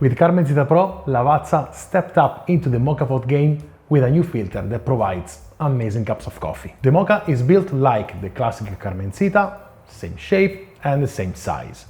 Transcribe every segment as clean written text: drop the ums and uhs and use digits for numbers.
With Carmencita Pro, Lavazza stepped up into the Moka pot game with a new filter that provides amazing cups of coffee. The Moka is built like the classic Carmencita, same shape and the same size.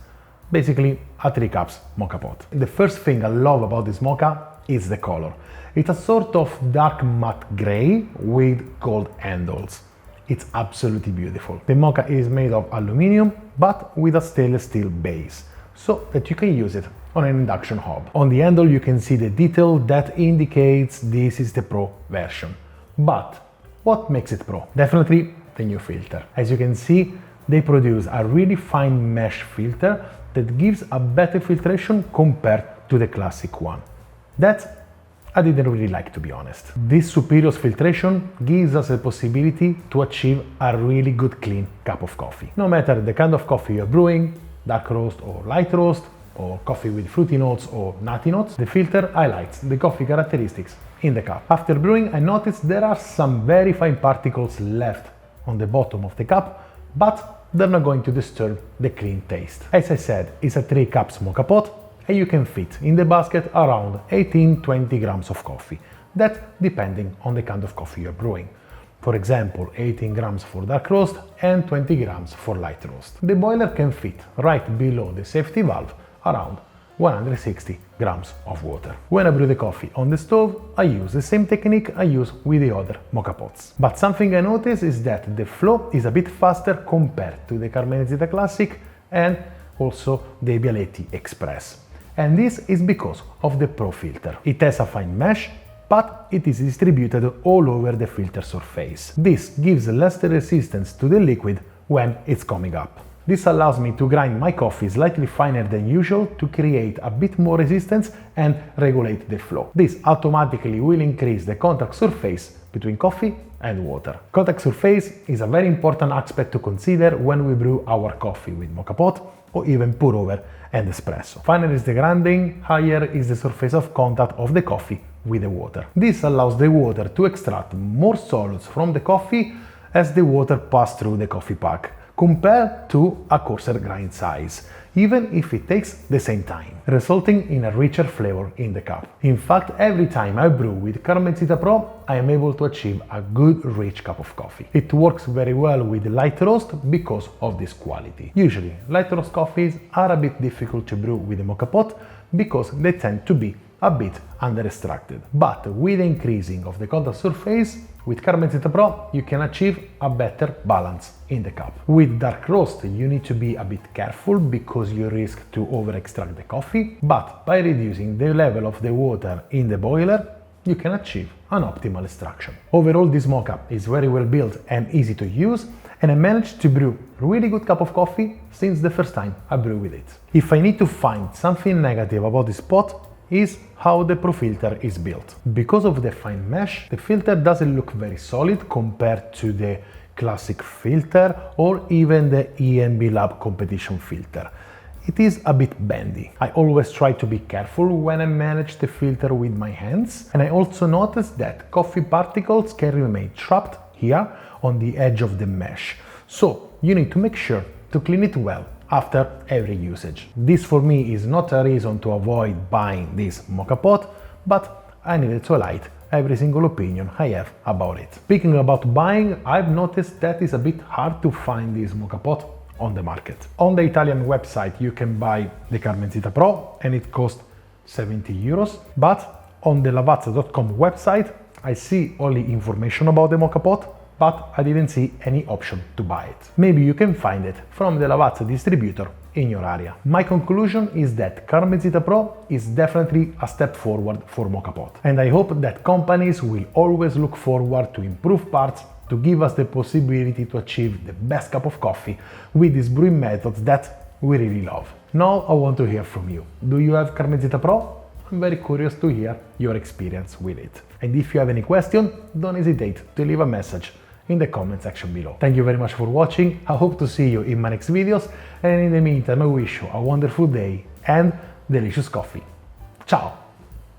Basically a 3 cups Moka pot. The first thing I love about this Moka is the color. It's a sort of dark matte grey with gold handles. It's absolutely beautiful. The Moka is made of aluminium but with a stainless steel base, so that you can use it on an induction hob. On the handle you can see the detail that indicates this is the Pro version. But what makes it Pro? Definitely the new filter. As you can see, they produce a really fine mesh filter that gives a better filtration compared to the classic one. That I didn't really like, to be honest. This superior filtration gives us the possibility to achieve a really good clean cup of coffee. No matter the kind of coffee you're brewing, dark roast or light roast, or coffee with fruity notes or nutty notes, the filter highlights the coffee characteristics in the cup. After brewing, I noticed there are some very fine particles left on the bottom of the cup, but they're not going to disturb the clean taste. As I said, it's a 3 cups Moka pot, and you can fit in the basket around 18-20 grams of coffee. That depending on the kind of coffee you're brewing. For example, 18 grams for dark roast and 20 grams for light roast. The boiler can fit right below the safety valve around 160 grams of water. When I brew the coffee on the stove, I use the same technique I use with the other Moka pots. But something I notice is that the flow is a bit faster compared to the Carmencita Classic and also the Bialetti Express. And this is because of the Pro filter. It has a fine mesh, but it is distributed all over the filter surface. This gives less resistance to the liquid when it's coming up. This allows me to grind my coffee slightly finer than usual to create a bit more resistance and regulate the flow. This automatically will increase the contact surface between coffee and water. Contact surface is a very important aspect to consider when we brew our coffee with Moka pot or even pour over and espresso. Finer is the grinding, higher is the surface of contact of the coffee with the water. This allows the water to extract more solids from the coffee as the water passes through the coffee pack, compared to a coarser grind size, even if it takes the same time, resulting in a richer flavor in the cup. In fact, every time I brew with Carmencita Pro, I am able to achieve a good rich cup of coffee. It works very well with light roast because of this quality. Usually, light roast coffees are a bit difficult to brew with the Moka pot because they tend to be a bit under-extracted. But with the increasing of the contact surface, with Carmencita Pro you can achieve a better balance in the cup. With dark roast you need to be a bit careful because you risk to over-extract the coffee, but by reducing the level of the water in the boiler, you can achieve an optimal extraction. Overall, this Moka is very well built and easy to use, and I managed to brew a really good cup of coffee since the first time I brew with it. If I need to find something negative about this pot, is how the Pro filter is built. Because of the fine mesh, the filter doesn't look very solid compared to the classic filter or even the ENB Lab competition filter. It is a bit bendy. I always try to be careful when I manage the filter with my hands, and I also noticed that coffee particles can remain trapped here on the edge of the mesh. So you need to make sure to clean it well after every usage. This for me is not a reason to avoid buying this Moka pot, but I needed to highlight every single opinion I have about it. Speaking about buying, I've noticed that it's a bit hard to find this Moka pot on the market. On the Italian website you can buy the Carmencita Pro and it costs 70 euros, but on the Lavazza.com website I see only information about the Moka pot, but I didn't see any option to buy it. Maybe you can find it from the Lavazza distributor in your area. My conclusion is that Carmencita Pro is definitely a step forward for Moka pot, and I hope that companies will always look forward to improve parts to give us the possibility to achieve the best cup of coffee with these brewing methods that we really love. Now I want to hear from you. Do you have Carmencita Pro? I'm very curious to hear your experience with it. And if you have any question, don't hesitate to leave a message in the comment section below. Thank you very much for watching. I hope to see you in my next videos, and in the meantime I wish you a wonderful day and delicious coffee. Ciao!